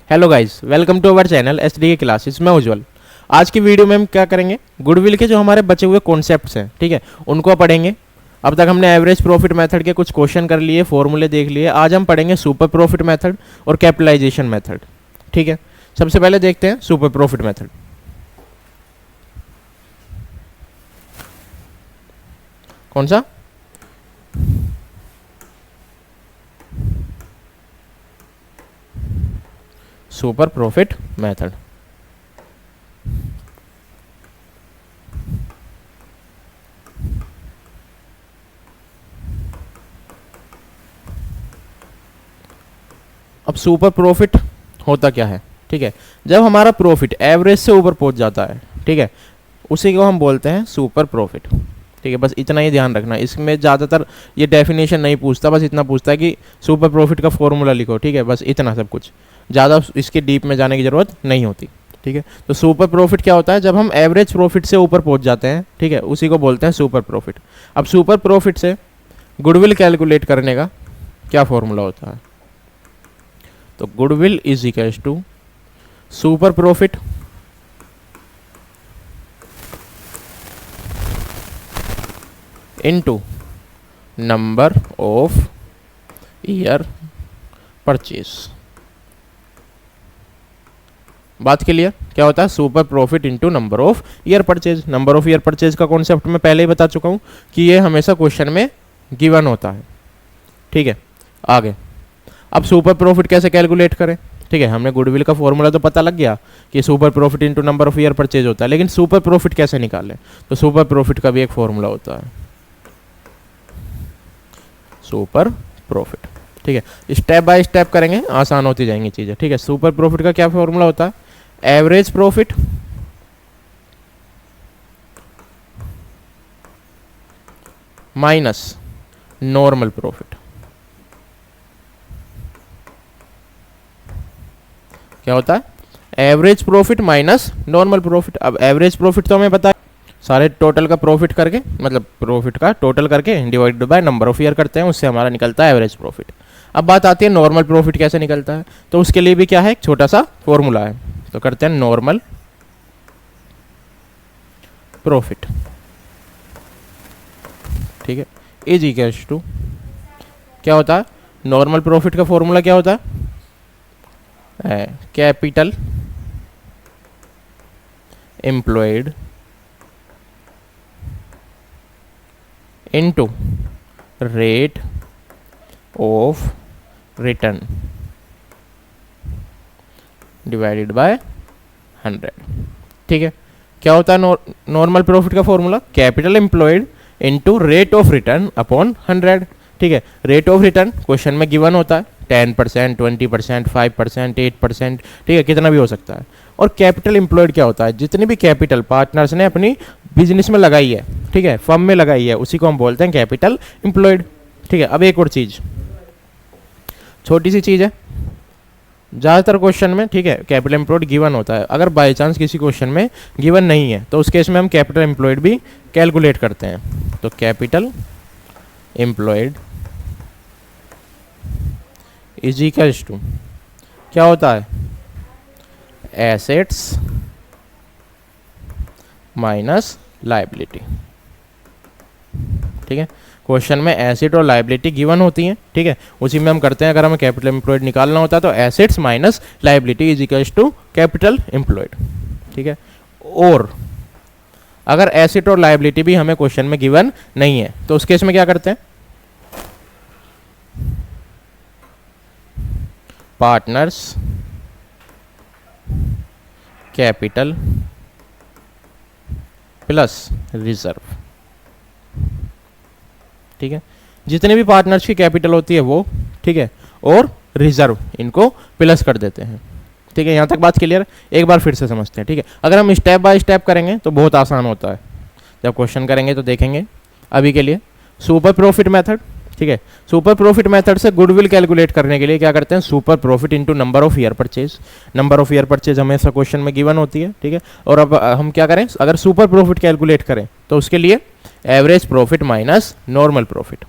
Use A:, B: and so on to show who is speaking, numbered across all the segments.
A: Hello guys, welcome to our channel SDK classes. मैं उज्जवल। आज की वीडियो में हम क्या करेंगे, गुडविल के जो हमारे बचे हुए कॉन्सेप्ट्स हैं, ठीक है, उनको पढ़ेंगे। अब तक हमने एवरेज प्रॉफिट मेथड के कुछ क्वेश्चन कर लिए, फॉर्मूले देख लिए। आज हम पढ़ेंगे सुपर प्रॉफिट मेथड और कैपिटलाइजेशन मेथड। ठीक है, सबसे पहले देखते हैं सुपर प्रॉफिट मेथड। कौन सा? Super profit method. अब सुपर प्रॉफिट होता क्या है? ठीक है, जब हमारा प्रॉफिट एवरेज से ऊपर पहुंच जाता है, ठीक है, उसी को हम बोलते हैं सुपर प्रॉफिट। ठीक है, बस इतना ही ध्यान रखना। इसमें ज़्यादातर ये डेफिनेशन नहीं पूछता, बस इतना पूछता है कि सुपर प्रॉफिट का फॉर्मूला लिखो। ठीक है, बस इतना सब कुछ, ज़्यादा इसके डीप में जाने की ज़रूरत नहीं होती। ठीक है, तो सुपर प्रॉफिट क्या होता है? जब हम एवरेज प्रॉफिट से ऊपर पहुंच जाते हैं, ठीक है, उसी को बोलते हैं सुपर प्रॉफिट। अब सुपर प्रॉफिट से गुडविल कैलकुलेट करने का क्या फॉर्मूला होता है? तो goodwill is equals to super profit into number of year purchase. बात क्लियर? क्या होता है? Super profit into number of year purchase. Number of year purchase का कॉन्सेप्ट मैं पहले ही बता चुका हूं कि ये हमेशा क्वेश्चन में गिवन होता है। ठीक है, आगे अब सुपर प्रॉफिट कैसे कैलकुलेट करें? ठीक है, हमने गुडविल का फॉर्मूला तो पता लग गया कि super profit into number of year purchase होता है, लेकिन सुपर प्रॉफिट कैसे निकालें? तो सुपर प्रॉफिट का भी एक फॉर्मूला होता है, सुपर प्रॉफिट। ठीक है, स्टेप बाय स्टेप करेंगे, आसान होती जाएंगी चीजें। ठीक है, सुपर प्रॉफिट का क्या फॉर्मूला होता है? Average profit minus normal profit. क्या होता है? Average profit minus normal profit. अब एवरेज प्रॉफिट तो हमें पता है, सारे टोटल का प्रॉफिट करके, मतलब प्रॉफिट का टोटल करके divided by number of year करते हैं, उससे हमारा निकलता है एवरेज प्रॉफिट। अब बात आती है नॉर्मल प्रॉफिट कैसे निकलता है, तो उसके लिए भी क्या है, एक छोटा सा फॉर्मूला है। तो करते हैं नॉर्मल प्रॉफिट। ठीक है, इज इक्वल्स टू क्या होता है? नॉर्मल प्रॉफिट का फॉर्मूला क्या होता है? Capital employed into rate of return divided by 100। ठीक है, क्या होता है नॉर्मल प्रॉफिट का formula? Capital employed into rate of return upon 100। ठीक है, रेट ऑफ रिटर्न क्वेश्चन में गिवन होता है 10%, 20%, 5%, 8%। ठीक है, कितना भी हो सकता है। और कैपिटल एम्प्लॉयड क्या होता है? जितनी भी कैपिटल पार्टनर्स ने अपनी बिजनेस में लगाई है, ठीक है, फर्म में लगाई है, उसी को हम बोलते हैं कैपिटल एम्प्लॉयड। ठीक है, अब एक और चीज, छोटी सी चीज है, ज़्यादातर क्वेश्चन में, ठीक है, कैपिटल एम्प्लॉयड गिवन होता है। अगर बाई चांस किसी क्वेश्चन में गिवन नहीं है, तो उस केस में हम कैपिटल एम्प्लॉयड भी कैलकुलेट करते हैं। तो capital employed is equals to क्या होता है? Assets minus liability. ठीक है, क्वेश्चन में एसेट और लायबिलिटी गिवन होती हैं। ठीक है, उसी में हम करते हैं। अगर हमें कैपिटल एम्प्लॉयड निकालना होता है तो assets minus liability is equals to capital employed. ठीक है, और अगर एसेट और लायबिलिटी भी हमें क्वेश्चन में गिवन नहीं है, तो उस केस में क्या करते हैं? Partners capital plus reserve. ठीक है, जितने भी पार्टनर्स की कैपिटल होती है वो, ठीक है, और रिजर्व, इनको प्लस कर देते हैं। ठीक है, यहाँ तक बात क्लियर? एक बार फिर से समझते हैं। ठीक है, अगर हम स्टेप बाय स्टेप करेंगे तो बहुत आसान होता है, जब क्वेश्चन करेंगे तो देखेंगे। अभी के लिए सुपर प्रॉफिट मेथड। ठीक है, सुपर प्रॉफिट मेथड से गुडविल कैलकुलेट करने के लिए क्या करते हैं? Super profit into number of year purchase. Number of year purchase हमेशा क्वेश्चन में गिवन होती है। ठीक है, और अब हम क्या करें, अगर सुपर प्रॉफिट कैलकुलेट करें तो उसके लिए average profit minus normal profit.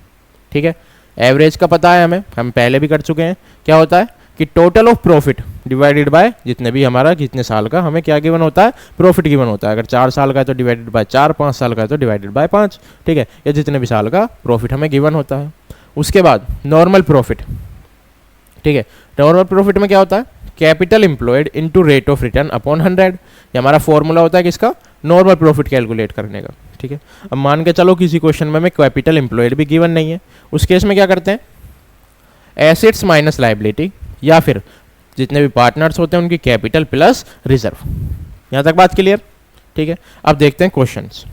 A: ठीक है, एवरेज का पता है हमें, हम पहले भी कर चुके हैं। क्या होता है कि total of profit divided by जितने भी हमारा कितने साल का हमें क्या गिवन होता है, प्रॉफिट गिवन होता है। अगर 4 साल का है तो डिवाइडेड बाय 4, 5 साल का है तो डिवाइडेड बाय 5, ठीक है, या जितने भी साल का प्रॉफिट हमें गिवन होता है। उसके बाद नॉर्मल प्रॉफिट, ठीक है, नॉर्मल प्रॉफिट में क्या होता है, capital employed into rate of return upon 100। ये हमारा फॉर्मूला होता है किसका, नॉर्मल प्रॉफिट कैलकुलेट करने का, ठीक है। अब मान के चलो किसी क्वेश्चन में हमें कैपिटल एम्प्लॉयड भी गिवन नहीं है, उस केस में क्या करते हैं, एसेट्स माइनस लायबिलिटी या फिर जितने भी पार्टनर्स होते हैं उनकी कैपिटल प्लस रिजर्व। यहां तक बात क्लियर, ठीक है। अब देखते हैं questions.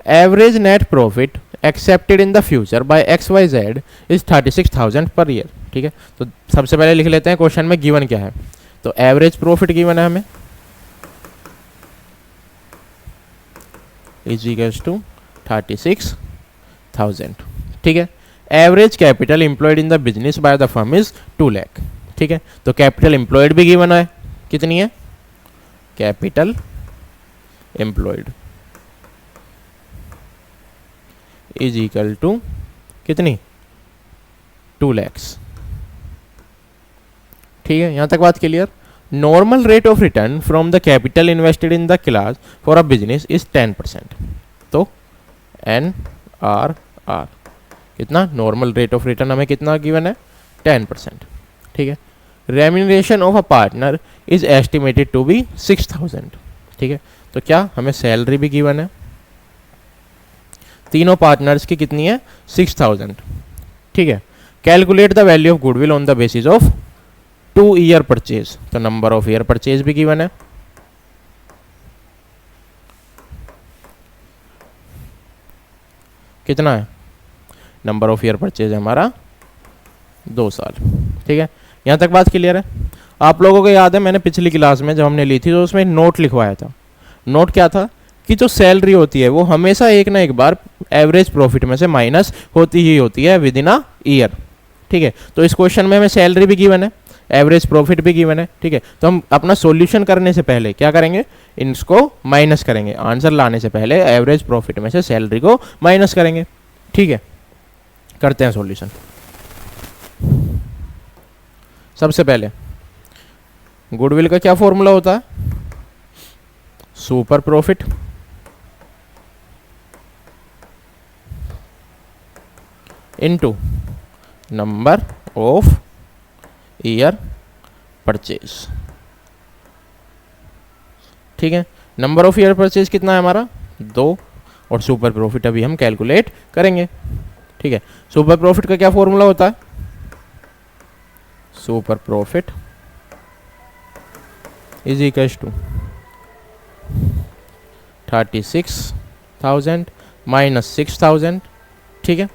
A: Average net profit expected in the future by XYZ is 36,000 per year, ठीक है। तो सबसे पहले लिख लेते हैं क्वेश्चन में गिवन क्या है। तो एवरेज प्रॉफिट गिवन है हमें इज इक्वल्स टू 36,000, ठीक है। Average capital employed in the business by the firm is 2 lakh, ठीक है। तो कैपिटल एम्प्लॉयड भी गिवन है, कितनी है, capital employed is equal to कितनी, 2 लाख, ठीक है। यहां तक बात clear. Normal rate of return from the capital invested in the class for a business is 10%। तो NRR कितना, नॉर्मल रेट ऑफ रिटर्न हमें कितना गिवन है, 10%, ठीक है। Remuneration of a partner is estimated to be 6,000, ठीक है। तो क्या हमें सैलरी भी गिवन है, तीनों पार्टनर्स की कितनी है, 6,000, ठीक है। Calculate the value of goodwill on the basis of 2 year purchase. तो नंबर ऑफ ईयर परचेज भी गिवन है, कितना है, नंबर ऑफ ईयर परचेज हमारा 2 साल, ठीक है। यहां तक बात क्लियर है। आप लोगों को याद है मैंने पिछली क्लास में जब हमने ली थी तो उसमें नोट लिखवाया था। नोट क्या था कि जो सैलरी होती है वो हमेशा एक ना एक बार एवरेज प्रॉफिट में से माइनस होती ही होती है विद इन अ ईयर, ठीक है। तो इस क्वेश्चन में हमें सैलरी भी गिवन है, एवरेज प्रॉफिट भी गिवन है, ठीक है। तो हम अपना सॉल्यूशन करने से पहले क्या करेंगे, इनको माइनस करेंगे, आंसर लाने से पहले एवरेज प्रॉफिट में से सैलरी को माइनस करेंगे, ठीक है। करते हैं सॉल्यूशन। सबसे पहले गुडविल का क्या फॉर्मूला होता है, super profit into number of year purchase, ठीक है। नंबर ऑफ ईयर परचेज कितना है हमारा, 2, और सुपर प्रॉफिट अभी हम कैलकुलेट करेंगे, ठीक है। सुपर प्रॉफिट का क्या फॉर्मूला होता है, super profit is equals to 36,000 minus 6,000, ठीक है,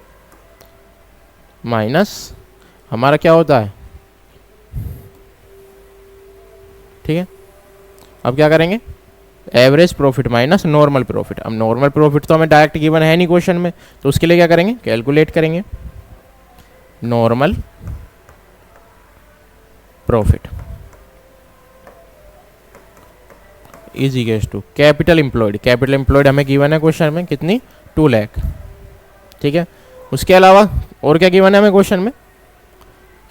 A: माइनस हमारा क्या होता है, ठीक है। अब क्या करेंगे, average profit minus normal profit. अब नॉर्मल प्रॉफिट तो हमें डायरेक्ट गिवन है नहीं क्वेश्चन में, तो उसके लिए क्या करेंगे, कैलकुलेट करेंगे normal profit is equals to capital employed. Capital employed हमें गिवन है क्वेश्चन में कितनी, 2 लाख, ठीक है। उसके अलावा और क्या गिवन है हमें क्वेश्चन में,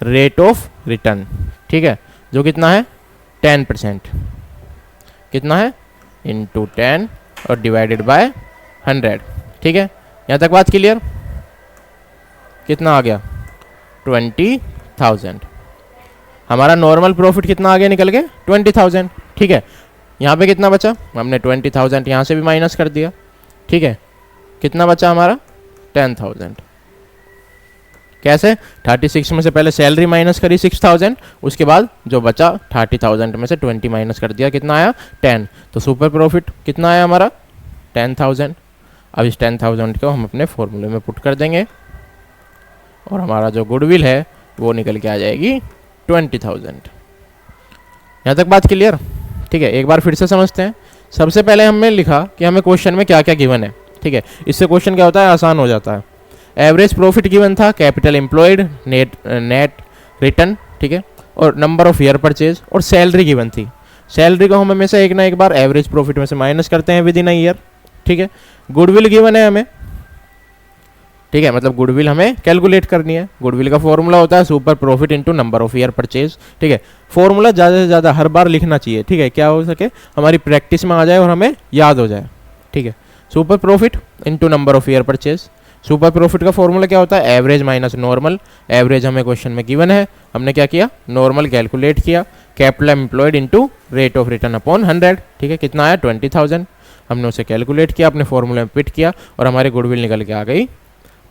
A: रेट ऑफ रिटर्न, ठीक है, जो कितना है 10%, कितना है इंटू 10 और डिवाइडेड बाय 100, ठीक है। यहाँ तक बात क्लियर, कितना आ गया 20,000। हमारा नॉर्मल प्रॉफिट कितना आ गया निकल के 20,000, ठीक है। यहाँ पे कितना बचा, हमने 20,000 यहाँ से भी माइनस कर दिया, ठीक है। कितना बचा हमारा 10,000। कैसे, 36 में से पहले सैलरी माइनस करी 6,000, उसके बाद जो बचा 30,000 में से 20 माइनस कर दिया, कितना आया 10। तो सुपर प्रॉफिट कितना आया हमारा 10,000। अब इस 10,000 को हम अपने फॉर्मूले में पुट कर देंगे और हमारा जो गुडविल है वो निकल के आ जाएगी 20,000। यहाँ तक बात क्लियर, ठीक है। एक बार फिर से समझते हैं। सबसे पहले हमने लिखा कि हमें क्वेश्चन में क्या क्या गिवन है, ठीक है। इससे क्वेश्चन क्या होता है, आसान हो जाता है। एवरेज प्रॉफिट गिवन था, कैपिटल एम्प्लॉयड, नेट रिटर्न, ठीक है, और नंबर ऑफ ईयर परचेज, और सैलरी गिवन थी। सैलरी को हम हमेशा एक ना एक बार एवरेज प्रॉफिट में से माइनस करते हैं विद इन अ ईयर, ठीक है। गुडविल गिवन है हमें, ठीक है, मतलब गुडविल हमें कैलकुलेट करनी है। गुडविल का फॉर्मूला होता है super profit into number of year purchase. ठीक है, फॉर्मूला ज़्यादा से ज़्यादा हर बार लिखना चाहिए। ठीक है, क्या हो सके हमारी प्रैक्टिस में आ जाए और हमें याद हो जाए। ठीक है, super profit into number of year purchase. Super profit का फॉर्मूला क्या होता है? Average minus normal. एवरेज हमें क्वेश्चन में गिवन है, हमने क्या किया? नॉर्मल कैलकुलेट किया। Capital employed into rate of return upon 100। ठीक है, कितना आया? 20,000। हमने उसे कैलकुलेट किया, अपने फॉर्मूले में फिट किया और हमारी गुडविल निकल के आ गई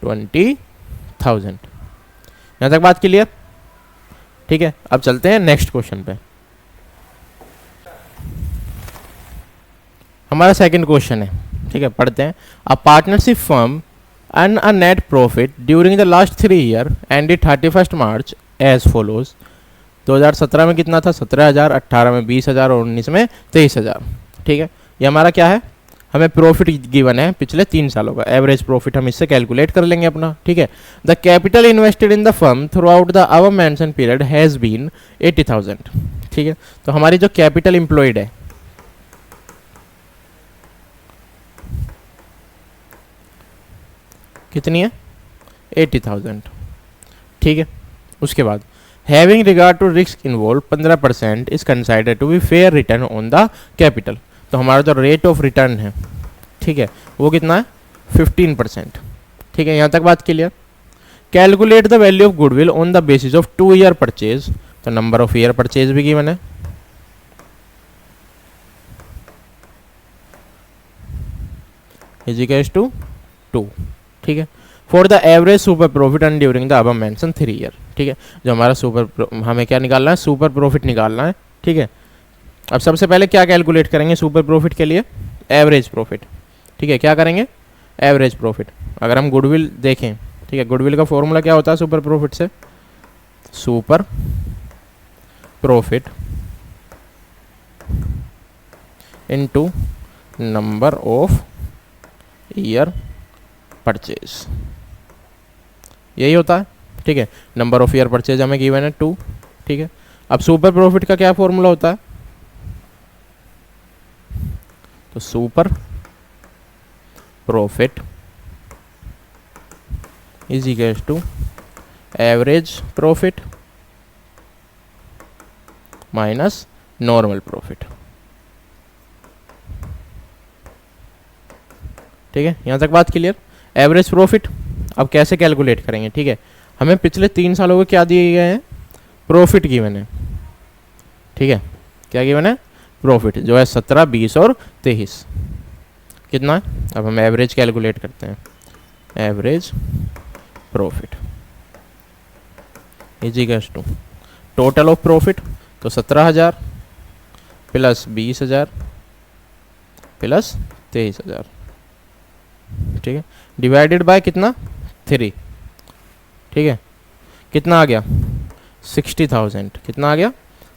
A: 20,000। यहाँ तक बात क्लियर? ठीक है, अब चलते हैं नेक्स्ट क्वेश्चन पे। हमारा सेकंड क्वेश्चन है। ठीक है, पढ़ते हैं। A partnership firm earn a net profit during the last 3 year ended 31st March as follows। 2017 में कितना था? 17,000, 18 में 20,000 और 19 में 23,000। ठीक है, ये हमारा क्या है? हमें प्रॉफिट गिवन है पिछले 3 सालों का। एवरेज प्रॉफिट हम इससे कैलकुलेट कर लेंगे अपना। ठीक है, the capital invested in the firm throughout the above mention period has been 80,000। ठीक है, तो हमारी जो कैपिटल एम्प्लॉयड है कितनी है? 80,000। ठीक है, उसके बाद having regard to risk involve 15% is considered to be fair return on the capital. तो हमारा जो रेट ऑफ रिटर्न है, ठीक है, वो कितना है? 15%। ठीक है, यहाँ तक बात clear? Calculate the value of goodwill on the basis of 2 year purchase. तो नंबर ऑफ ईयर परचेज भी गिवन है। Is equals to 2। ठीक है, for the average super profit and during the above mention 3 year. ठीक है, जो हमारा हमें क्या निकालना है? सुपर प्रॉफिट निकालना है। ठीक है, अब सबसे पहले क्या कैलकुलेट करेंगे सुपर प्रॉफिट के लिए? Average profit. ठीक है, क्या करेंगे? Average profit. अगर हम गुडविल देखें, ठीक है, गुडविल का फॉर्मूला क्या होता है सुपर प्रॉफिट से? Super profit into number of year purchase, यही होता है। ठीक है, नंबर ऑफ ईयर परचेज हमें गिवन है 2। ठीक है, अब सुपर प्रॉफिट का क्या फॉर्मूला होता है? तो super profit is equal to average profit minus normal profit. ठीक है, यहाँ तक बात क्लियर? एवरेज प्रॉफिट अब कैसे कैलकुलेट करेंगे? ठीक है, हमें पिछले 3 सालों के क्या दिए गए हैं? प्रॉफिट गिवन है। ठीक है, क्या गिवन है? प्रॉफिट, जो है 17, 20 और 23। कितना है? अब हम एवरेज कैलकुलेट करते हैं। Average profit is equals to total of profit, तो 17,000 प्लस 20,000 प्लस 23,000। ठीक है, डिवाइडेड बाय कितना? 3। ठीक है, कितना आ गया? 60,000। कितना आ गया?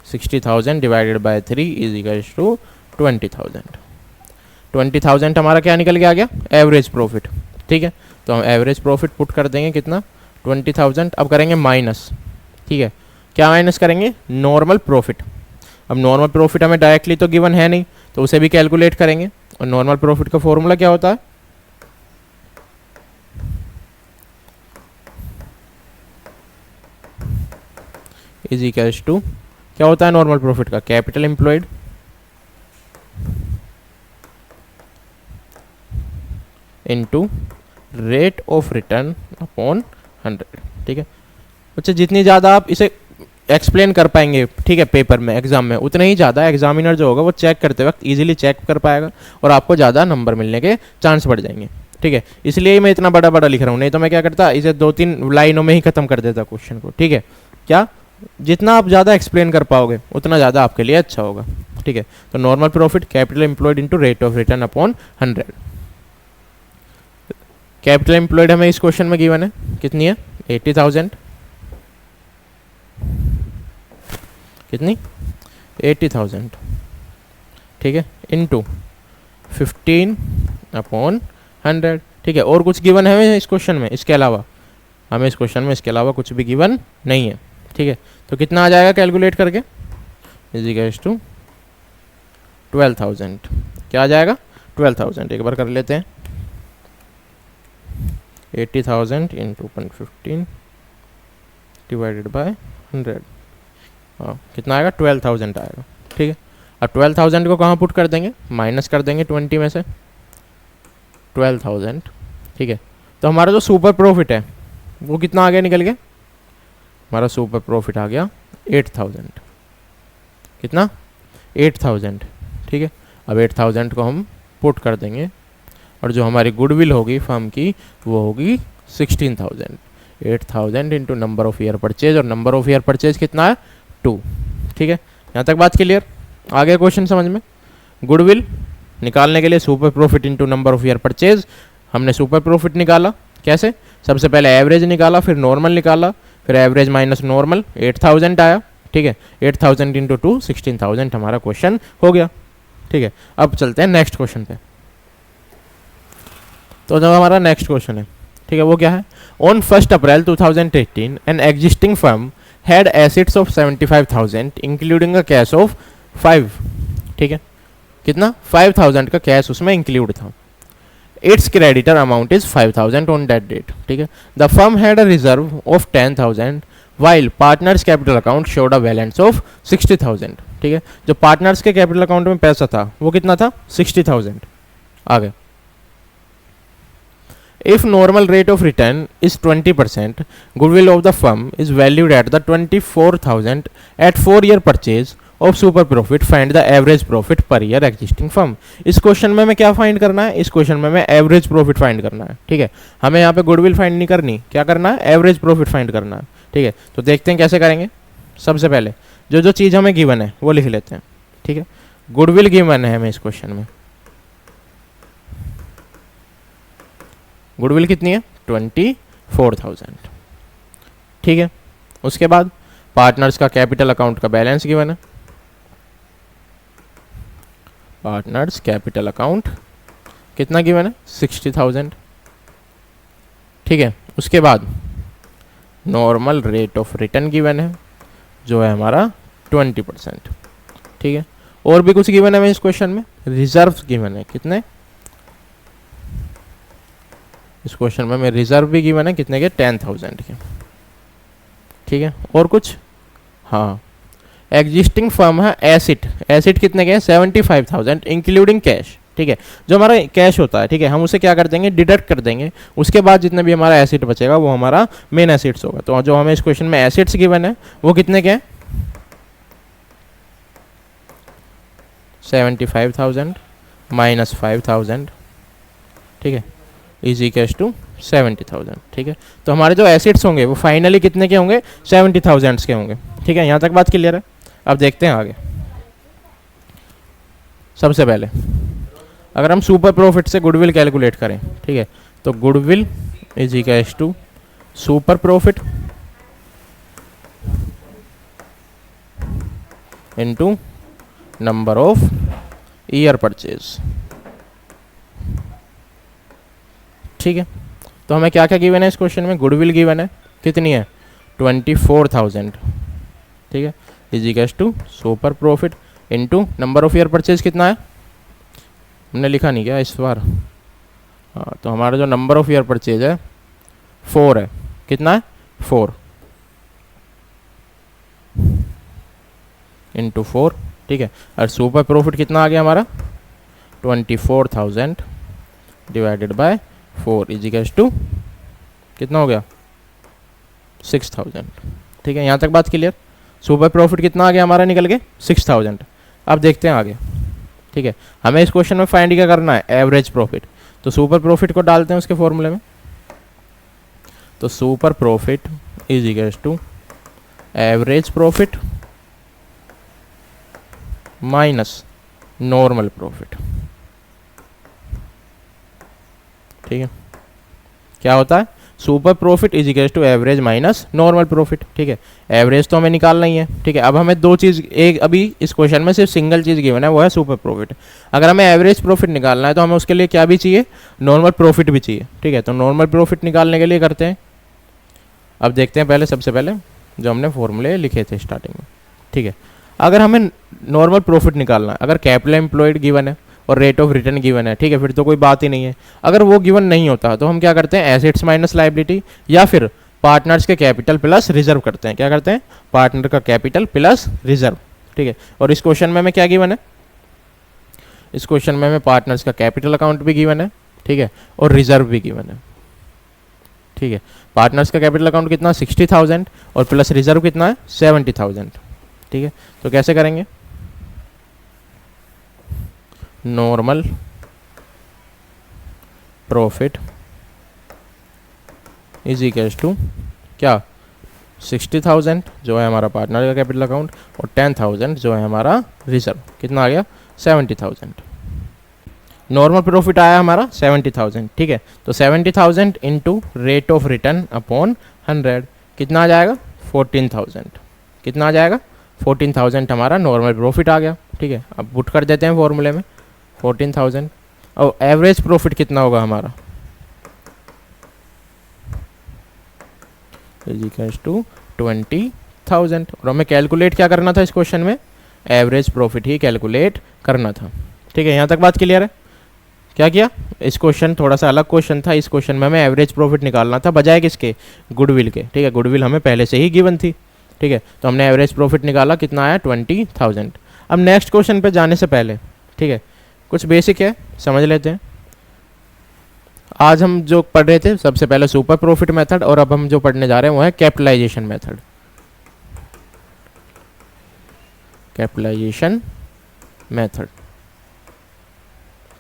A: 60,000 divided by 3 is equals to 20,000। 20,000 हमारा क्या निकल के आ गया? Average profit. ठीक है, तो हम एवरेज प्रॉफिट पुट कर देंगे कितना? 20,000। अब करेंगे माइनस। ठीक है, क्या माइनस करेंगे? Normal profit. अब नॉर्मल प्रॉफिट हमें डायरेक्टली तो गिवन है नहीं, तो उसे भी कैलकुलेट करेंगे। और नॉर्मल प्रॉफिट का फॉर्मूला क्या होता है? इज इक्वल्स टू, क्या होता है नॉर्मल प्रॉफिट का? Capital employed into rate of return upon 100। ठीक है, अच्छा, जितनी ज़्यादा आप इसे एक्सप्लेन कर पाएंगे, ठीक है, पेपर में, एग्जाम में, उतना ही ज़्यादा एग्जामिनर जो होगा वो चेक करते वक्त इजीली चेक कर पाएगा और आपको ज़्यादा नंबर मिलने के चांस बढ़ जाएंगे। ठीक है, इसलिए ही मैं इतना बड़ा बड़ा लिख रहा हूँ, नहीं तो मैं क्या करता, इसे 2-3 लाइनों में ही ख़त्म कर देता क्वेश्चन को। ठीक है, क्या? जितना आप ज़्यादा एक्सप्लेन कर पाओगे उतना ज़्यादा आपके लिए अच्छा होगा। ठीक है, तो normal profit capital employed into rate of return upon 100। Capital employed हमें इस क्वेश्चन में गिवन है, कितनी है? 80,000। कितनी? 80,000। ठीक है, इनटू 15 अपॉन 100। ठीक है, और कुछ गिवन है इस क्वेश्चन में? इसके अलावा हमें इस क्वेश्चन में इसके अलावा कुछ भी गिवन नहीं है। ठीक है, तो कितना आ जाएगा कैलकुलेट करके? Is equals to 12,000। क्या आ जाएगा? 12,000। एक बार कर लेते हैं। 80,000 इंटू 115 डिवाइडेड बाय 100, हाँ कितना आएगा 12,000 आएगा। ठीक है, अब 12,000 को कहाँ पुट कर देंगे, माइनस कर देंगे 20 में से 12,000। ठीक है, तो हमारा जो सुपर प्रॉफिट है वो कितना आ गया निकल के, हमारा सुपर प्रॉफिट आ गया 8,000। कितना 8,000। ठीक है, अब 8,000 को हम पुट कर देंगे और जो हमारी गुडविल होगी फर्म की वो होगी 16,000। 8,000 into number of year purchase, और नंबर ऑफ ईयर परचेज कितना है 2। ठीक है, यहाँ तक बात क्लियर, आ गया क्वेश्चन समझ में। गुडविल निकालने के लिए super profit into number of year purchase, हमने सुपर प्रॉफिट निकाला कैसे, सबसे पहले एवरेज निकाला, फिर नॉर्मल निकाला, फिर एवरेज माइनस नॉर्मल 8,000 आया। ठीक है, 8,000 इंटू 2 16,000 हमारा क्वेश्चन हो गया। ठीक है, अब चलते हैं नेक्स्ट क्वेश्चन पे। तो जो हमारा नेक्स्ट क्वेश्चन है, ठीक है, वो क्या है, on 1 April 2018 an existing firm had assets of 75,000 including a cash of 5। ठीक है, कितना 5,000 का कैश उसमें इंक्लूड था। It's creditor amount is 5,000 on that date. ठीक है, the firm had a reserve of 10,000 while partners capital account showed a balance of 60,000। ठीक है, जो पार्टनर्स के कैपिटल अकाउंट में पैसा था वो कितना था 60,000। आगे, if normal rate of return is 20%, goodwill of the firm is valued at the 24,000 at 4-year purchase of super profit. Find the average profit per year existing firm। इस question में मैं क्या फाइंड करना है, इस क्वेश्चन में मैं average profit find करना है। ठीक है, हमें यहाँ पे गुडविल फाइंड नहीं करनी, क्या करना है, एवरेज प्रॉफिट फाइंड करना है। ठीक है, तो देखते हैं कैसे करेंगे। सबसे पहले जो जो चीज़ हमें गिवन है वो लिख लेते हैं। ठीक है, गुडविल गिवन है हमें इस क्वेश्चन में, गुडविल कितनी है 24,000। ठीक है, उसके बाद पार्टनर्स का कैपिटल अकाउंट का बैलेंस गिवन है, पार्टनर्स कैपिटल अकाउंट कितना गिवन है 60,000। ठीक है, उसके बाद normal rate of return given है जो है हमारा 20%। ठीक है, और भी कुछ गिवन है हमें इस क्वेश्चन में, रिजर्व गिवन है कितने, इस क्वेश्चन में हमें रिजर्व भी गिवन है कितने के 10,000 के। ठीक है, और कुछ, हाँ एग्जिस्टिंग फर्म है एसिड, एसिड कितने के 75,000 इंक्लूडिंग कैश। ठीक है, जो हमारा कैश होता है, ठीक है, हम उसे क्या कर देंगे डिडक्ट कर देंगे, उसके बाद जितना भी हमारा एसिड बचेगा वो हमारा मेन एसिड्स होगा। तो जो हमें इस क्वेश्चन में एसिड्स गिवन है वो कितने के हैं 75,000 माइनस 5,000। ठीक है, इज इक्वल्स टू 70,000। ठीक है, तो हमारे जो एसिड्स होंगे वो फाइनली कितने के होंगे 70,000 के होंगे। ठीक है, यहाँ तक बात क्लियर है। अब देखते हैं आगे। सबसे पहले अगर हम सुपर प्रॉफिट से गुडविल कैलकुलेट करें, ठीक है, तो goodwill is equals to super profit into number of year purchase. ठीक है, तो हमें क्या क्या गिवन है इस क्वेश्चन में, गुडविल गिवन है कितनी है 24,000। ठीक है, is equals to super profit into number of year purchase कितना है, हमने लिखा नहीं क्या इस बार, हाँ, तो हमारा जो नंबर ऑफ ईयर परचेज है 4 है, कितना है 4 इंटू 4। ठीक है, और सुपर प्रॉफिट कितना आ गया हमारा 24,000 divided by 4 is equals to कितना हो गया 6,000। ठीक है, यहाँ तक बात क्लियर। सुपर प्रॉफिट कितना आ गया हमारा निकल के 6,000। अब देखते हैं आगे। ठीक है, हमें इस क्वेश्चन में फाइंड क्या करना है एवरेज प्रॉफिट, तो सुपर प्रॉफिट को डालते हैं उसके फॉर्मूले में। तो super profit is equals to average profit minus normal profit. ठीक है, क्या होता है super profit is equal to average minus normal profit. ठीक है, एवरेज तो हमें निकालना ही है। ठीक है, अब हमें दो चीज़, एक अभी इस क्वेश्चन में सिर्फ सिंगल चीज़ गिवन है वो है सुपर प्रॉफिट। अगर हमें एवरेज प्रॉफिट निकालना है तो हमें उसके लिए क्या भी चाहिए नॉर्मल प्रॉफिट भी चाहिए। ठीक है, तो नॉर्मल प्रॉफिट निकालने के लिए करते हैं, अब देखते हैं पहले सबसे पहले जो हमने फॉर्मूले लिखे थे स्टार्टिंग में। ठीक है, अगर हमें नॉर्मल प्रॉफिट निकालना है, अगर कैपिटल एम्प्लॉयड गिवन है और रेट ऑफ रिटर्न गिवन है, ठीक है, फिर तो कोई बात ही नहीं है। अगर वो गिवन नहीं होता तो हम क्या करते हैं, एसेट्स माइनस लायबिलिटी या फिर पार्टनर्स के कैपिटल प्लस रिजर्व करते हैं। क्या करते हैं, पार्टनर का कैपिटल प्लस रिजर्व, ठीक है। और इस क्वेश्चन में हमें क्या गिवन है, इस क्वेश्चन में हमें पार्टनर्स का कैपिटल अकाउंट भी गिवन है, ठीक है, और रिजर्व भी गिवन है, ठीक है। पार्टनर्स का कैपिटल अकाउंट कितना 60,000 और प्लस रिजर्व कितना है 70,000, ठीक है। तो कैसे करेंगे, normal profit is equals to क्या 60,000 जो है हमारा पार्टनर का कैपिटल अकाउंट और 10,000 जो है हमारा रिजर्व, कितना आ गया 70,000। नॉर्मल प्रॉफिट आया हमारा 70,000, ठीक है। तो 70,000 into rate of return upon 100 कितना आ जाएगा 14,000, कितना आ जाएगा 14,000 हमारा नॉर्मल प्रॉफिट आ गया, ठीक है। अब पुट कर देते हैं फॉर्मूले में 14,000 और एवरेज प्रॉफिट कितना होगा हमारा इक्वल्स टू 20,000। और हमें कैलकुलेट क्या करना था इस क्वेश्चन में, एवरेज प्रॉफिट ही कैलकुलेट करना था, ठीक है। यहाँ तक बात क्लियर है। क्या किया, इस क्वेश्चन थोड़ा सा अलग क्वेश्चन था, इस क्वेश्चन में हमें एवरेज प्रॉफिट निकालना था बजाय किसके, गुडविल के, ठीक है। गुडविल हमें पहले से ही गिवन थी, ठीक है। तो हमने एवरेज प्रॉफिट निकाला, कितना आया 20,000। अब नेक्स्ट क्वेश्चन पे जाने से पहले, ठीक है, कुछ बेसिक है समझ लेते हैं। आज हम जो पढ़ रहे थे सबसे पहले सुपर प्रॉफिट मेथड, और अब हम जो पढ़ने जा रहे हैं वो है कैपिटलाइजेशन मेथड। कैपिटलाइजेशन मेथड,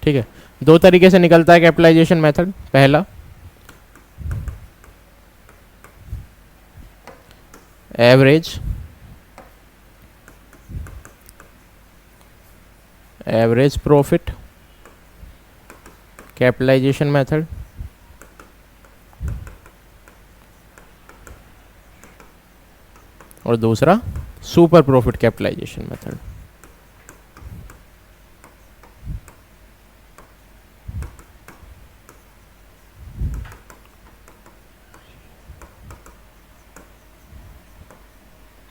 A: ठीक है। दो तरीके से निकलता है कैपिटलाइजेशन मेथड। पहला एवरेज प्रॉफिट कैपिटलाइजेशन मेथड, और दूसरा सुपर प्रॉफिट कैपिटलाइजेशन मेथड।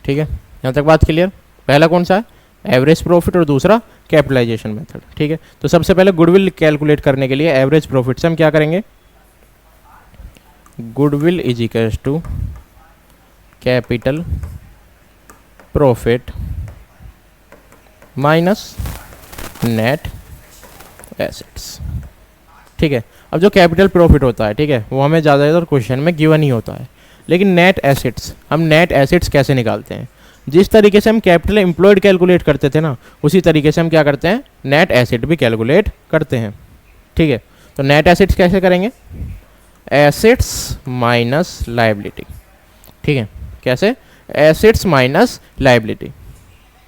A: ठीक है, यहाँ तक बात क्लियर। पहला कौन सा है, एवरेज प्रॉफिट, और दूसरा कैपिटलाइजेशन मेथड, ठीक है। तो सबसे पहले गुडविल कैलकुलेट करने के लिए एवरेज प्रॉफिट से हम क्या करेंगे, goodwill is equals to capital profit minus net assets, ठीक है। अब जो कैपिटल प्रॉफिट होता है, ठीक है, वो हमें ज़्यादातर क्वेश्चन में गिवन ही होता है, लेकिन नेट एसेट्स, हम नेट एसेट्स कैसे निकालते हैं, जिस तरीके से हम कैपिटल एम्प्लॉयड कैलकुलेट करते थे ना, उसी तरीके से हम क्या करते हैं, नेट एसेट भी कैलकुलेट करते हैं, ठीक है। तो नेट एसेट्स कैसे करेंगे, एसेट्स माइनस लायबिलिटी, ठीक है। कैसे, एसेट्स माइनस लायबिलिटी,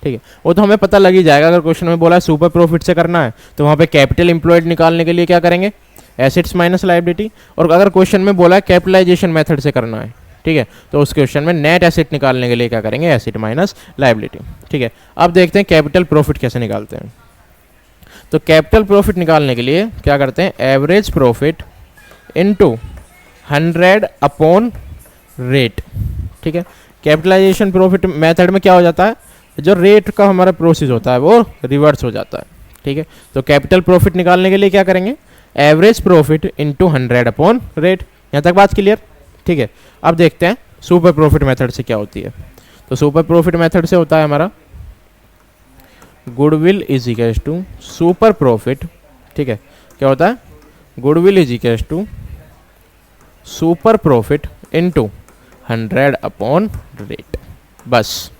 A: ठीक है। वो तो हमें पता लग ही जाएगा, अगर क्वेश्चन में बोला है सुपर प्रॉफिट से करना है तो वहाँ पे कैपिटल एम्प्लॉयड निकालने के लिए क्या करेंगे, एसेट्स माइनस लायबिलिटी। और अगर क्वेश्चन में बोला है कैपिटलाइजेशन मेथड से करना है, ठीक है, तो उस क्वेश्चन में नेट एसेट निकालने के लिए क्या करेंगे, एसेट माइनस लायबिलिटी, ठीक है। अब देखते हैं कैपिटल प्रॉफिट कैसे निकालते हैं। तो कैपिटल प्रॉफिट निकालने के लिए क्या करते हैं, average profit into 100 upon rate, ठीक है। कैपिटलाइजेशन प्रॉफिट मेथड में क्या हो जाता है, जो रेट का हमारा प्रोसेस होता है वो रिवर्स हो जाता है, ठीक है। तो कैपिटल प्रॉफिट निकालने के लिए क्या करेंगे, average profit into 100 upon rate. यहाँ तक बात क्लियर, ठीक है। अब देखते हैं सुपर प्रॉफिट मेथड से क्या होती है। तो सुपर प्रॉफिट मेथड से होता है हमारा goodwill is equals to super profit, ठीक है। क्या होता है, goodwill is equals to super profit into 100 upon rate, बस,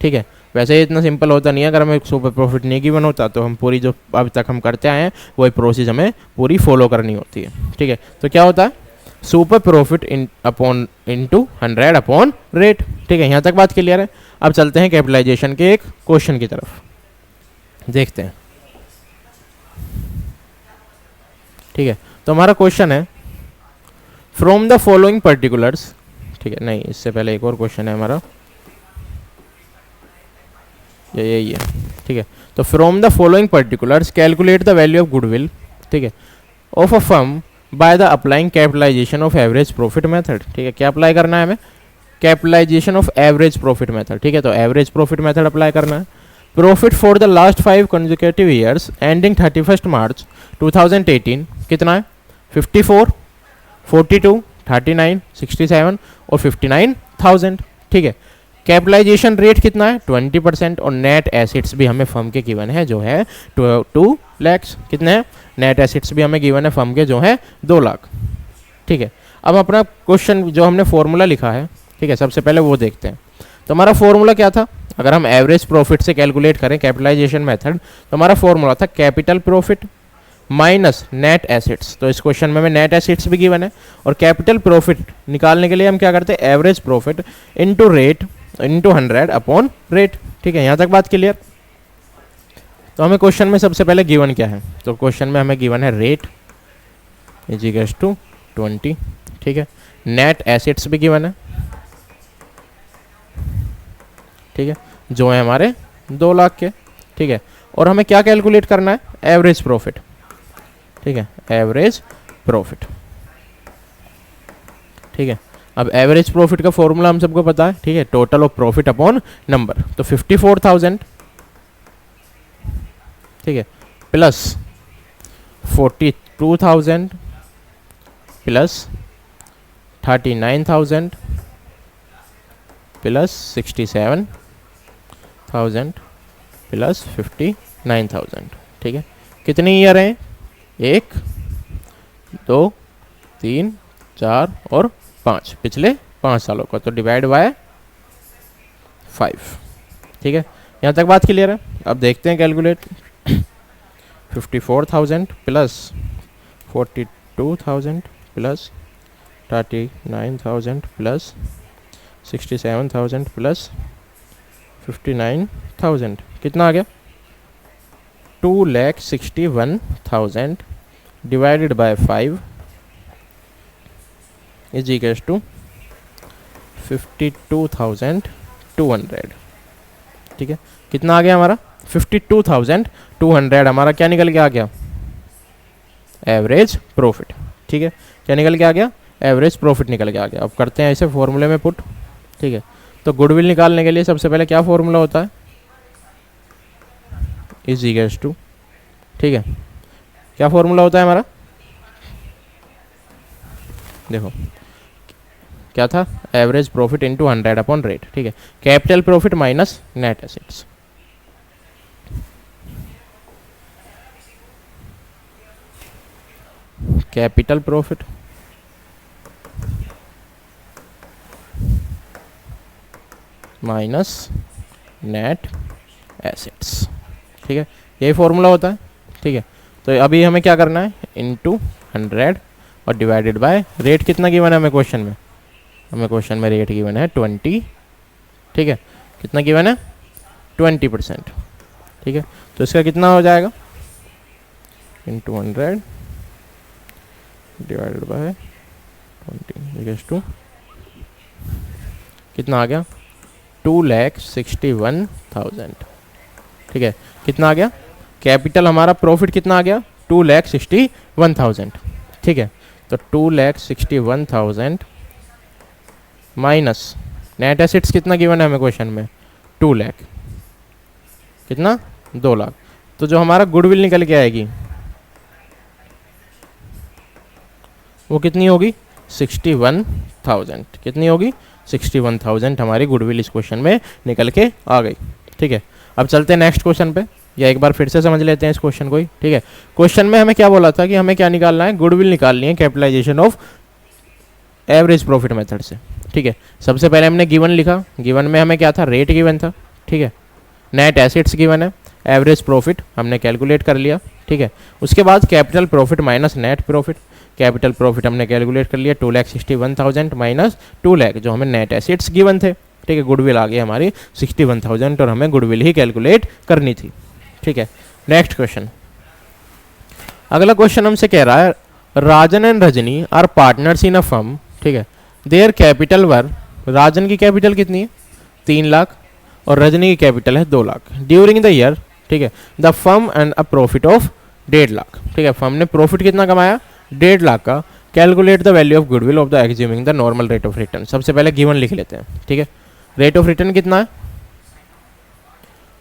A: ठीक है। वैसे ही इतना सिंपल होता नहीं है, अगर हमें सुपर प्रॉफिट नहीं गिवन होता तो हम पूरी जो अभी तक हम करते आए हैं वही प्रोसेस हमें पूरी फॉलो करनी होती है, ठीक है। तो क्या होता है, super profit upon into 100 upon rate, ठीक है। यहाँ तक बात क्लियर है। अब चलते हैं कैपिटलाइजेशन के एक क्वेश्चन की तरफ, देखते हैं, ठीक है। तो हमारा क्वेश्चन है फ्रॉम द फॉलोइंग पर्टिकुलर्स, ठीक है, नहीं इससे पहले एक और क्वेश्चन है हमारा, यही है, ठीक है। तो from the following particulars calculate the value of goodwill, ठीक है, of a firm by the applying capitalisation of average profit method, ठीक है। क्या अप्लाई करना है हमें, capitalisation of average profit method, ठीक है। तो एवरेज प्रॉफिट मेथड अप्लाई करना है। Profit for the last 5 consecutive years ending 31 March 2018 कितना है? 54, 42, 39, 67 और 59,000। ठीक है। कैपिटलाइजेशन रेट कितना है? 20%। और नेट एसेट्स भी हमें फर्म के गिवन है जो है 2 लाख। कितने हैं? नेट एसेट्स भी हमें गिवन है फर्म के जो है 2 लाख। ठीक है। अब अपना क्वेश्चन जो हमने फॉर्मूला लिखा है, ठीक है, सबसे पहले वो देखते हैं। तो हमारा फॉर्मूला क्या था? अगर हम एवरेज प्रॉफिट से कैलकुलेट करें कैपिटलाइजेशन मेथड, तो हमारा फॉर्मूला था capital profit minus net assets. तो इस क्वेश्चन में हमें नेट एसेट्स भी गिवन है और कैपिटल प्रॉफिट निकालने के लिए हम क्या करते हैं? Average profit into rate into 100 upon rate. ठीक है, यहाँ तक बात क्लियर? तो हमें क्वेश्चन में सबसे पहले गिवन क्या है? तो क्वेश्चन में हमें गिवन है रेट इज इक्वल्स टू 20। ठीक है। नेट एसेट्स भी गिवन है, ठीक है, जो है हमारे 2 लाख के। ठीक है। और हमें क्या कैलकुलेट करना है? Average profit. ठीक है, एवरेज प्रॉफिट। ठीक है। अब एवरेज प्रॉफिट का फॉर्मूला हम सबको पता है, ठीक है, total of profit upon number. तो 54,000, ठीक है, प्लस 42,000 प्लस 39,000 प्लस 67,000 प्लस 59,000। ठीक है। कितने ईयर हैं? 1, 2, 3, 4 और 5, पिछले 5 सालों का। तो डिवाइड बाय 5। ठीक है, यहाँ तक बात क्लियर है? अब देखते हैं calculate. 54,000 plus 42,000 plus 39,000 plus 67,000 plus 59,000 कितना आ गया? 2,61,000 divided by 5 is equals to 52,200। ठीक है। कितना आ गया हमारा? 52,200 हमारा क्या निकल के आ गया? Average profit. ठीक है। क्या निकल के आ गया? एवरेज प्रॉफिट निकल के आ गया। अब करते हैं इसे फॉर्मूले में पुट। ठीक है। तो गुडविल निकालने के लिए सबसे पहले क्या फॉर्मूला होता है? इज इक्वल्स टू, ठीक है, क्या फॉर्मूला होता है हमारा? देखो क्या था? Average profit into 100 upon rate. ठीक है। Capital profit minus net assets. Capital profit minus net assets. ठीक है, यही फॉर्मूला होता है। ठीक है। तो अभी हमें क्या करना है? इनटू 100 और डिवाइडेड बाय रेट। कितना गिवन है हमें क्वेश्चन में? हमें क्वेश्चन में रेट गिवन है 20। ठीक है। कितना गिवन है? 20%। ठीक है। तो इसका कितना हो जाएगा? इनटू 100 डिवाइडेड बाय 20 टू कितना आ गया? 2,61,000। ठीक है। कितना आ गया? कैपिटल हमारा प्रॉफिट कितना आ गया? 2,61,000। ठीक है। तो 2,61,000 माइनस नेट एसेट्स कितना गिवन है हमें क्वेश्चन में? 2 लाख। कितना? 2 लाख। तो जो हमारा गुडविल निकल के आएगी वो कितनी होगी? 61,000। कितनी होगी? 61,000 हमारी गुडविल इस क्वेश्चन में निकल के आ गई। ठीक है। अब चलते हैं नेक्स्ट क्वेश्चन पे, या एक बार फिर से समझ लेते हैं इस क्वेश्चन को ही। ठीक है। क्वेश्चन में हमें क्या बोला था कि हमें क्या निकालना है? गुडविल निकालनी है capitalisation of average profit method से। ठीक है। सबसे पहले हमने गिवन लिखा। गिवन में हमें क्या था? रेट गिवन था। ठीक है। नेट एसेट्स गिवन है। एवरेज प्रॉफिट हमने कैलकुलेट कर लिया। ठीक है। उसके बाद capital profit minus net profit. Capital profit हमने कैलकुलेट कर लिया 2,61,000 माइनस 2 लाख जो हमें नेट एसेट्स गिवन थे। ठीक है। गुडविल आ गई हमारी 61,000 और हमें गुडविल ही कैलकुलेट करनी थी। ठीक है। नेक्स्ट क्वेश्चन, अगला क्वेश्चन हमसे कह रहा है Rajan and Rajni are partners in a firm. ठीक है। देयर कैपिटल वर, राजन की कैपिटल कितनी है? 3 लाख और रजनी की कैपिटल है 2 लाख। ड्यूरिंग द ईयर, ठीक है, the firm and a profit of 1.5 lakh. ठीक है। फर्म ने प्रॉफिट कितना कमाया? 1.5 लाख का। Calculate the value of goodwill of the assuming the normal rate of return. सबसे पहले गिवन लिख लेते हैं। ठीक है। रेट ऑफ रिटर्न कितना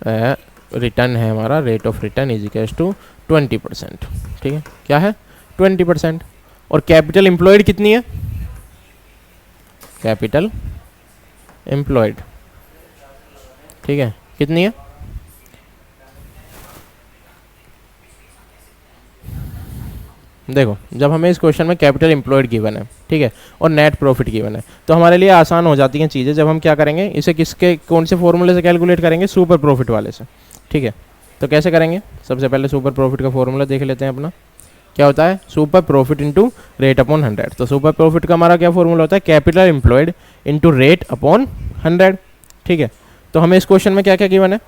A: है? रिटर्न है हमारा, rate of return is equals to 20%। ठीक है, क्या है 20%। और कैपिटल एम्प्लॉयड कितनी है, कैपिटल एम्प्लॉयड, ठीक है, कितनी है, देखो जब हमें इस क्वेश्चन में कैपिटल एम्प्लॉयड गिवन है, ठीक है, और नेट प्रॉफिट गिवन है, तो हमारे लिए आसान हो जाती हैं चीज़ें जब हम क्या करेंगे, इसे किसके कौन से फॉर्मूले से कैलकुलेट करेंगे, सुपर प्रॉफिट वाले से। ठीक है, तो कैसे करेंगे, सबसे पहले सुपर प्रॉफिट का फॉर्मूला देख लेते हैं अपना, क्या होता है, super profit into rate upon 100। तो सुपर प्रॉफिट का हमारा क्या फॉर्मूला होता है, capital employed into rate upon 100। ठीक है, तो हमें इस क्वेश्चन में क्या क्या गिवन है,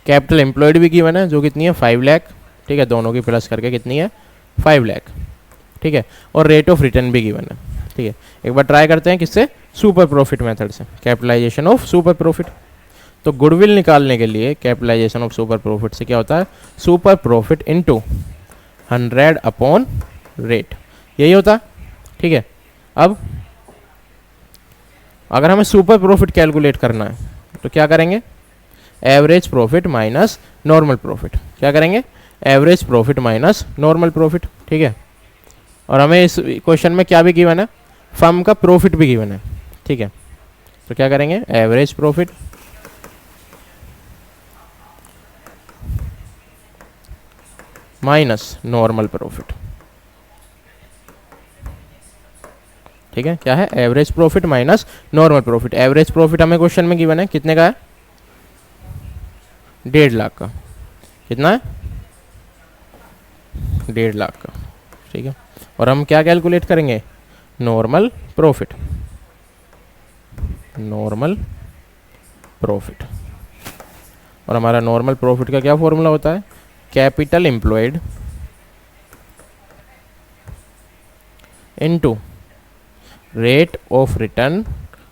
A: कैपिटल एम्प्लॉयड भी गिवन है जो कितनी है 5 लाख, ठीक है, दोनों की प्लस करके कितनी है 5 लाख। ठीक है, और रेट ऑफ रिटर्न भी गिवन है। ठीक है, एक बार ट्राई करते हैं किससे, सुपर प्रॉफिट मेथड से, कैपिटलाइजेशन ऑफ सुपर प्रॉफिट। तो गुडविल निकालने के लिए कैपिटलाइजेशन ऑफ सुपर प्रॉफिट से क्या होता है, super profit into 100 upon rate, यही होता है। ठीक है, अब अगर हमें सुपर प्रॉफिट कैलकुलेट करना है तो क्या करेंगे, average profit minus normal profit, क्या करेंगे, average profit minus normal profit. ठीक है, और हमें इस क्वेश्चन में क्या भी गिवन है, फर्म का प्रॉफिट भी गिवन है। ठीक है, तो क्या करेंगे, average profit minus normal profit. ठीक है, क्या है, average profit minus normal profit. Average profit हमें क्वेश्चन में गिवन है, कितने का है, 1.5 लाख का, कितना है, 1.5 लाख का। ठीक है, और हम क्या कैलकुलेट करेंगे, नॉर्मल प्रॉफिट, नॉर्मल प्रॉफिट। और हमारा नॉर्मल प्रॉफिट का क्या फॉर्मूला होता है, capital employed into rate of return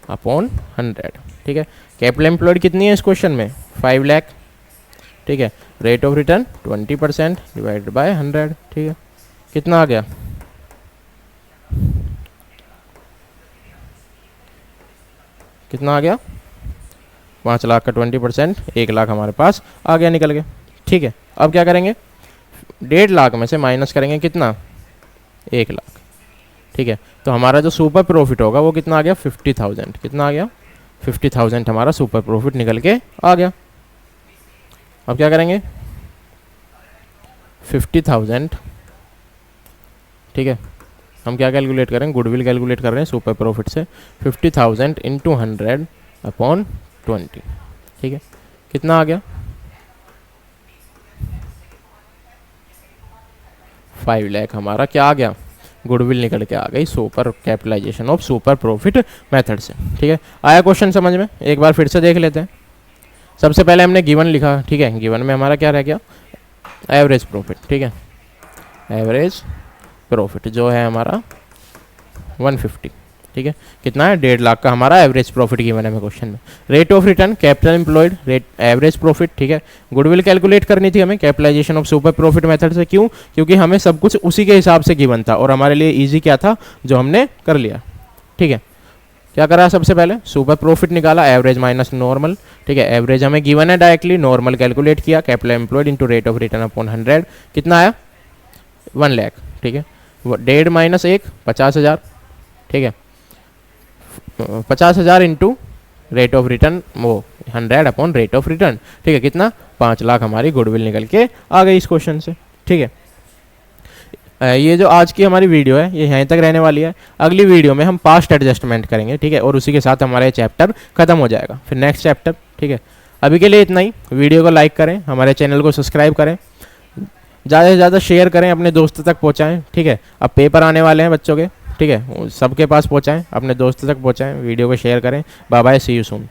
A: upon 100। ठीक है, कैपिटल एम्प्लॉयड कितनी है इस क्वेश्चन में, 5 लाख। ठीक है, rate of return 20% divided by 100। ठीक है, कितना आ गया, कितना आ गया, 5 लाख का 20%, 1 लाख हमारे पास आ गया निकल के। ठीक है, अब क्या करेंगे, 1.5 लाख में से माइनस करेंगे कितना, 1 लाख। ठीक है, तो हमारा जो सुपर प्रॉफिट होगा वो कितना आ गया, 50,000। कितना आ गया, 50,000 हमारा सुपर प्रॉफिट निकल के आ गया। अब क्या करेंगे, 50,000, ठीक है, हम क्या कैलकुलेट करें, गुडविल कैलकुलेट कर रहे हैं सुपर प्रॉफिट से, 50,000 इंटू 100 अपॉन 20। ठीक है, कितना आ गया, 5 लाख हमारा क्या आ गया, गुडविल निकल के आ गई super capitalisation of super profit method से। ठीक है, आया क्वेश्चन समझ में, एक बार फिर से देख लेते हैं। सबसे पहले हमने गिवन लिखा, ठीक है, गिवन में हमारा क्या रह गया, एवरेज प्रॉफिट। ठीक है, एवरेज प्रॉफिट जो है हमारा 150। ठीक है, कितना है, 1.5 लाख का हमारा एवरेज प्रॉफिट गिवन है हमें क्वेश्चन में। Rate of return capital employed, rate average profit. ठीक है, गुडविल कैलकुलेट करनी थी हमें capitalisation of super profit method से, क्यों, क्योंकि हमें सब कुछ उसी के हिसाब से गिवन था और हमारे लिए इजी क्या था, जो हमने कर लिया। ठीक है, क्या करा, सबसे पहले सुपर प्रॉफिट निकाला, एवरेज माइनस नॉर्मल। ठीक है, एवरेज हमें गिवन है डायरेक्टली, नॉर्मल कैलकुलेट किया, capital employed into rate of return upon 100, कितना आया, 1 लाख। ठीक है, 1.5 माइनस 1 50,000। ठीक है, 50,000 इंटू रेट ऑफ रिटर्न वो 100 अपॉन रेट ऑफ रिटर्न। ठीक है, कितना, 5 लाख हमारी गुडविल निकल के आ गई इस क्वेश्चन से। ठीक है, ये जो आज की हमारी वीडियो है ये यहीं तक रहने वाली है। अगली वीडियो में हम पास्ट एडजस्टमेंट करेंगे। ठीक है, और उसी के साथ हमारा ये चैप्टर खत्म हो जाएगा, फिर नेक्स्ट चैप्टर। ठीक है, अभी के लिए इतना ही। वीडियो को लाइक करें, हमारे चैनल को सब्सक्राइब करें, ज़्यादा से ज़्यादा शेयर करें, अपने दोस्तों तक पहुँचाएँ। ठीक है, अब पेपर आने वाले हैं बच्चों के, ठीक है, सबके पास पहुँचाएँ, अपने दोस्तों तक पहुँचाएँ, वीडियो को शेयर करें। Bye bye, see you soon.